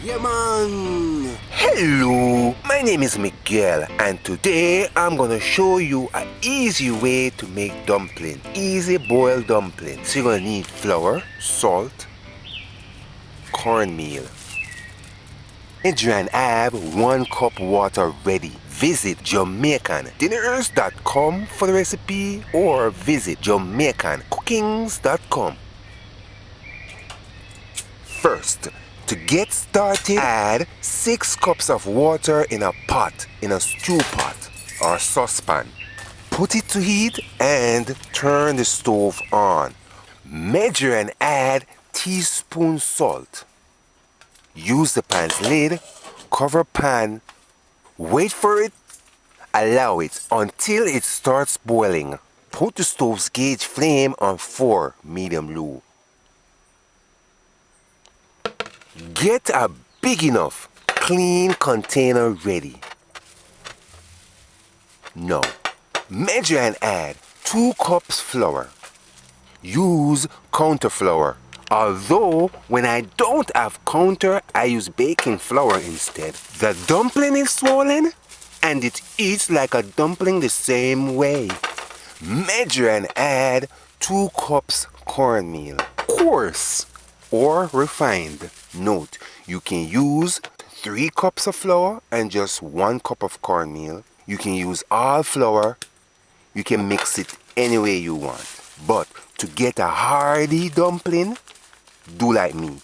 Yeah, man! Hello, my name is Miguel and today I'm gonna show you an easy way to make dumpling. Easy boiled dumpling. So you're gonna need flour, salt, cornmeal. Measure and have 1 cup water ready. Visit Jamaican.com for the recipe or visit JamaicanCookings.com. First, to get started, add 6 cups of water in a pot, in a stew pot or saucepan. Put it to heat and turn the stove on. Measure and add teaspoon salt. Use the pan's lid, cover pan, wait for it, allow it until it starts boiling. Put the stove's gauge flame on 4 medium-low. Get a big enough clean container ready. Now, measure and add 2 cups flour. Use counter flour. Although, when I don't have counter, I use baking flour instead. The dumpling is swollen and it eats like a dumpling the same way. Measure and add 2 cups cornmeal. Coarse or refined. Note, you can use 3 cups of flour and just 1 cup of cornmeal. You can use all flour. You can mix it any way you want. But to get a hearty dumpling, do like me.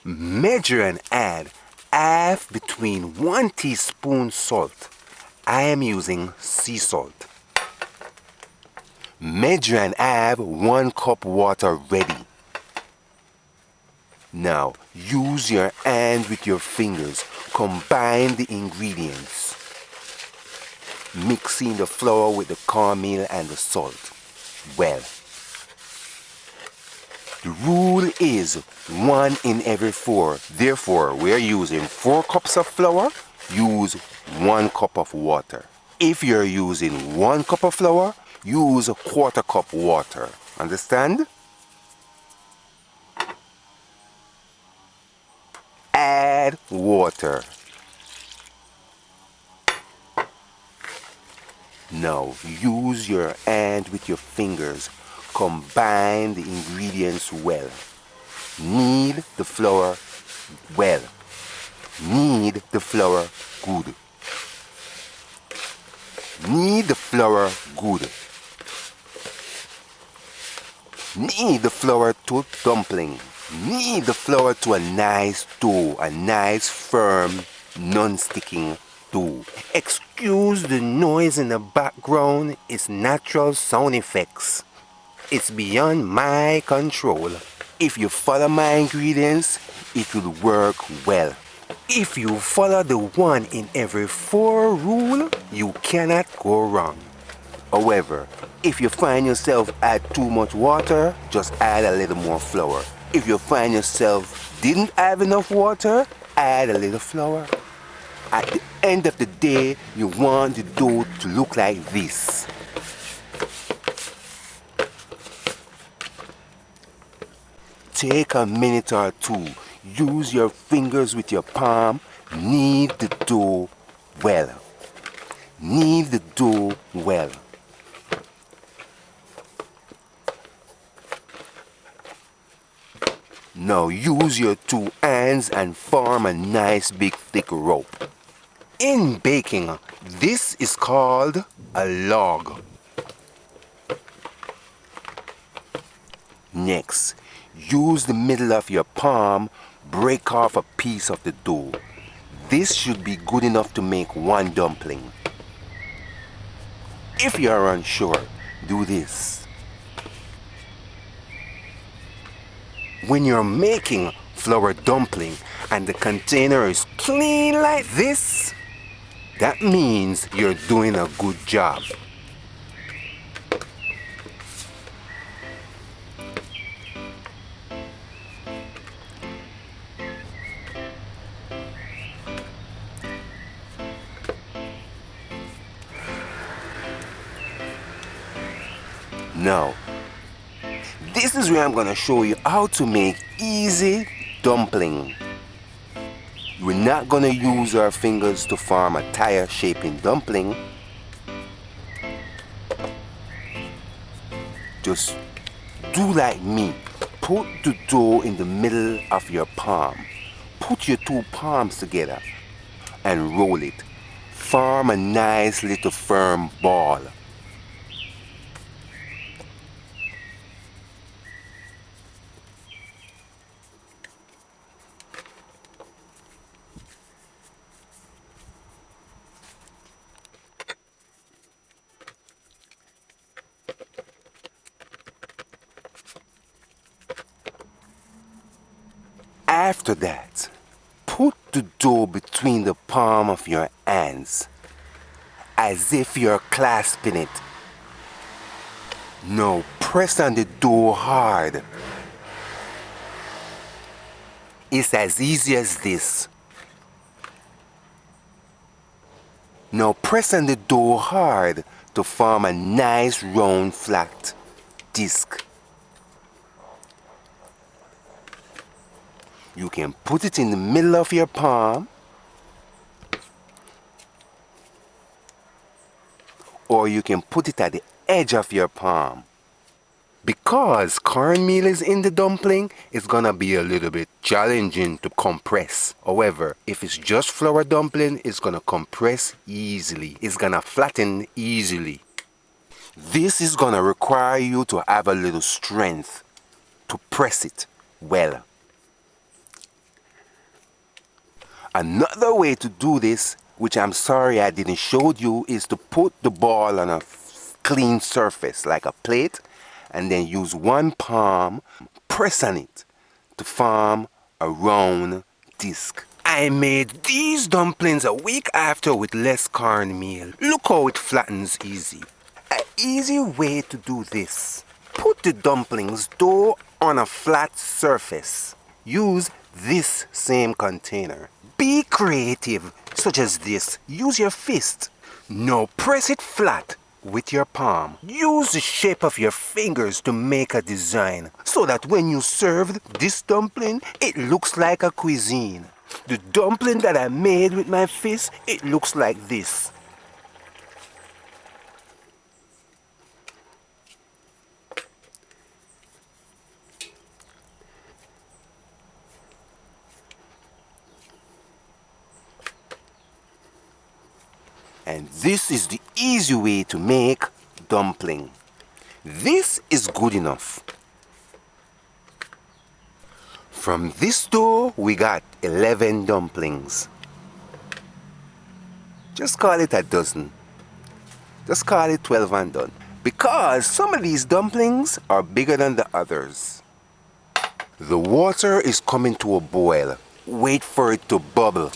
Measure and add half between 1 teaspoon salt. I am using sea salt. Measure and add 1 cup water ready. Now, use your hand with your fingers. Combine the ingredients. Mixing the flour with the cornmeal and the salt. Well, the rule is 1 in every 4. Therefore, we are using 4 cups of flour. Use 1 cup of water. If you're using 1 cup of flour, use a 1/4 cup water. Understand? Add water. Now use your hand with your fingers. Combine the ingredients well. Knead the flour well. Knead the flour good. Knead the flour good. Knead the flour to dumpling. Knead the flour to a nice dough, a nice firm, non-sticking dough. Excuse the noise in the background, it's natural sound effects. It's beyond my control. If you follow my ingredients, it will work well. If you follow the 1 in every 4 rule, you cannot go wrong. However, if you find yourself add too much water, just add a little more flour. If you find yourself didn't have enough water, add a little flour. At the end of the day, you want the dough to look like this. Take a minute or 2. Use your fingers with your palm. Knead the dough well. Knead the dough well. Now use your 2 hands and form a nice big thick rope. In baking, this is called a log. Next, use the middle of your palm, break off a piece of the dough. This should be good enough to make 1 dumpling. If you are unsure, do this. When you're making flour dumpling and the container is clean like this, that means you're doing a good job. Now, this is where I'm going to show you how to make easy dumpling. We're not gonna use our fingers to form a tire-shaping dumpling. Just do like me. Put the dough in the middle of your palm. Put your two palms together and roll it. Form a nice little firm ball. After that, put the dough between the palm of your hands, as if you're clasping it. Now press on the dough hard. It's as easy as this. Now press on the dough hard to form a nice round flat disc. You can put it in the middle of your palm, or you can put it at the edge of your palm. Because cornmeal is in the dumpling, it's gonna be a little bit challenging to compress. However, if it's just flour dumpling, it's gonna compress easily. It's gonna flatten easily. This is gonna require you to have a little strength to press it well. Another way to do this, which I'm sorry I didn't show you, is to put the ball on a clean surface like a plate, and then use one palm, press on it to form a round disc. I made these dumplings a week after with less cornmeal. Look how it flattens easy. An easy way to do this: put the dumplings dough on a flat surface. Use this same container. Be creative, such as this. Use your fist. Now press it flat with your palm. Use the shape of your fingers to make a design, so that when you serve this dumpling, it looks like a cuisine. The dumpling that I made with my fist, it looks like this. And this is the easy way to make dumpling. This is good enough. From this dough, we got 11 dumplings. Just call it a dozen. Just call it 12 and done. Because some of these dumplings are bigger than the others. The water is coming to a boil. Wait for it to bubble.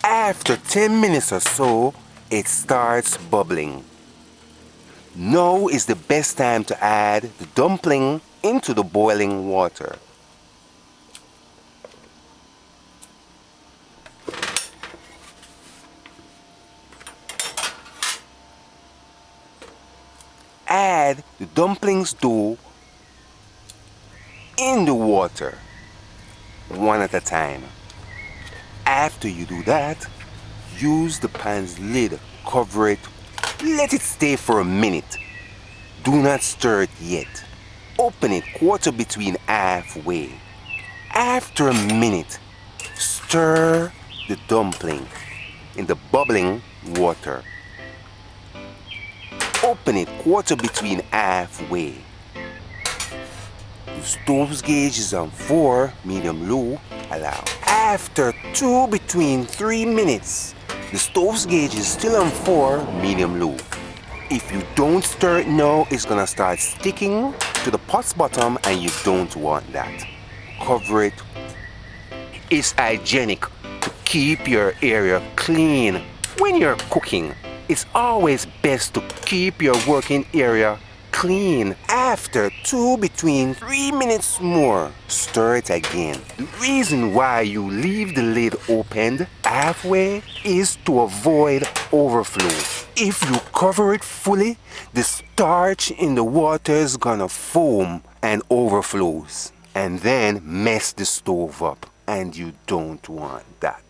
After 10 minutes or so, it starts bubbling. Now is the best time to add the dumpling into the boiling water. Add the dumplings dough in the water, one at a time. After you do that, use the pan's lid, cover it, let it stay for a minute. Do not stir it yet. Open it quarter between halfway. After a minute, stir the dumpling in the bubbling water. Open it quarter between halfway. The stove's gauge is on 4, medium-low, allow. After 2 between 3 minutes, the stove's gauge is still on 4, medium-low. If you don't stir it now, it's gonna start sticking to the pot's bottom, and you don't want that. Cover it. It's hygienic to keep your area clean when you're cooking. It's always best to keep your working area clean. After 2 between 3 minutes more, stir it again. The reason why you leave the lid opened halfway is to avoid overflow. If you cover it fully, the starch in the water is gonna foam and overflows, and then mess the stove up. and you don't want that.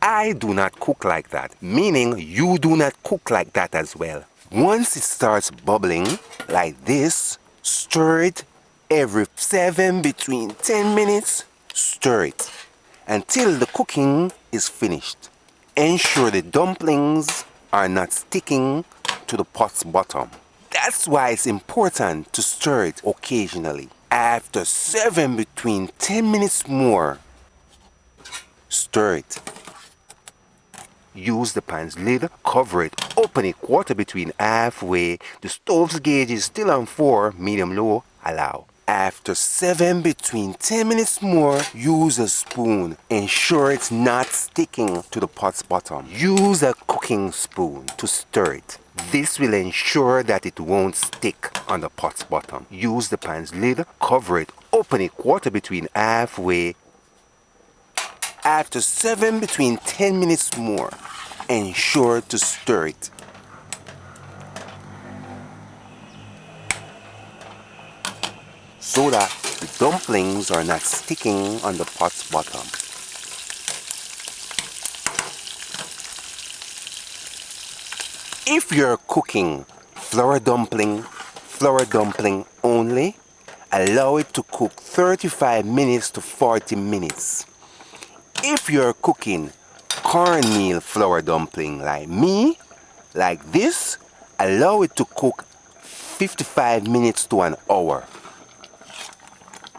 I do not cook like that, meaning you do not cook like that as well. Once it starts bubbling like this, stir it every 7 between 10 minutes. Stir it until the cooking is finished. Ensure the dumplings are not sticking to the pot's bottom. That's why it's important to stir it occasionally. After 7 between 10 minutes more, stir it. Use the pan's lid, cover it, open it quarter between halfway. The stove's gauge is still on 4, medium-low, allow. After 7 between 10 minutes more, use a spoon. Ensure it's not sticking to the pot's bottom. Use a cooking spoon to stir it. This will ensure that it won't stick on the pot's bottom. Use the pan's lid, cover it, open it quarter between halfway. After 7 between 10 minutes more, ensure to stir it. So that the dumplings are not sticking on the pot's bottom. If you're cooking flour dumpling only, allow it to cook 35 minutes to 40 minutes. If you're cooking cornmeal flour dumpling like me, like this, allow it to cook 55 minutes to an hour.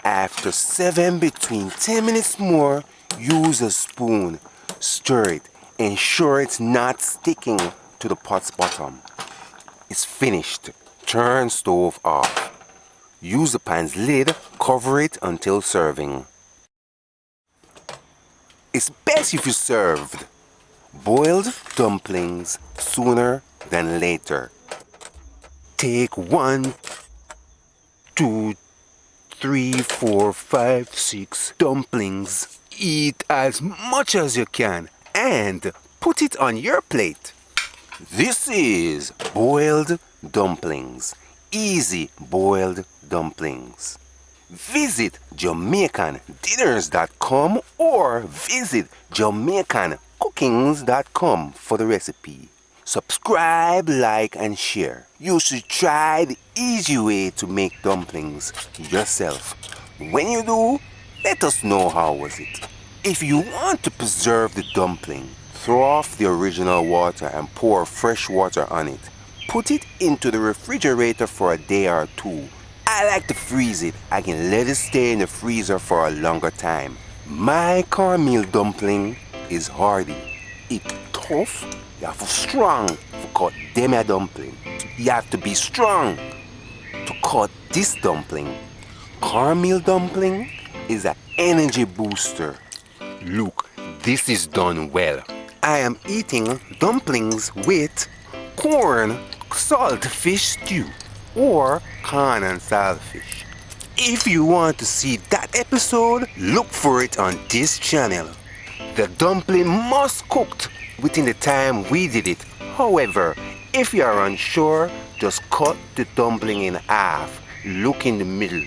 After 7 between 10 minutes more, use a spoon, stir it, ensure it's not sticking to the pot's bottom. It's finished. Turn stove off. Use the pan's lid, cover it until serving. It's best if you served boiled dumplings sooner than later. Take 1, 2, 3, 4, 5, 6 dumplings. Eat as much as you can and put it on your plate. This is boiled dumplings. Easy boiled dumplings. Visit JamaicanDinners.com or visit JamaicanCookings.com for the recipe. Subscribe, like, and share. You should try the easy way to make dumplings yourself. When you do, let us know how was it. If you want to preserve the dumpling, throw off the original water and pour fresh water on it. Put it into the refrigerator for a day or 2. I like to freeze it. I can let it stay in the freezer for a longer time. My cornmeal dumpling is hardy. It's tough. You have to be strong to cut them a dumpling. You have to be strong to cut this dumpling. Cornmeal dumpling is an energy booster. Look, this is done well. I am eating dumplings with corn saltfish stew or corn and saltfish. If you want to see that episode, look for it on this channel. The dumpling must cooked within the time we did it. However, if you are unsure, just cut the dumpling in half. Look in the middle.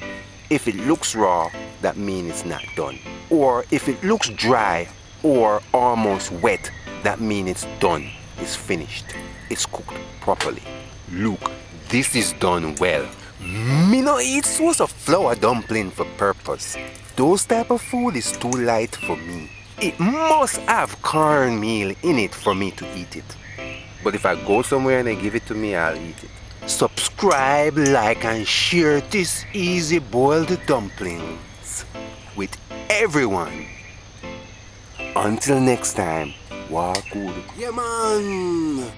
If it looks raw, that means it's not done. Or if it looks dry or almost wet, that means it's done. It's finished. It's cooked properly. Look, this is done well. Me no eat sauce of flour dumpling for purpose. Those type of food is too light for me. It must have cornmeal in it for me to eat it. But if I go somewhere and they give it to me, I'll eat it. Subscribe, like, and share this easy boiled dumplings with everyone. Until next time, walk good. Yeah, man.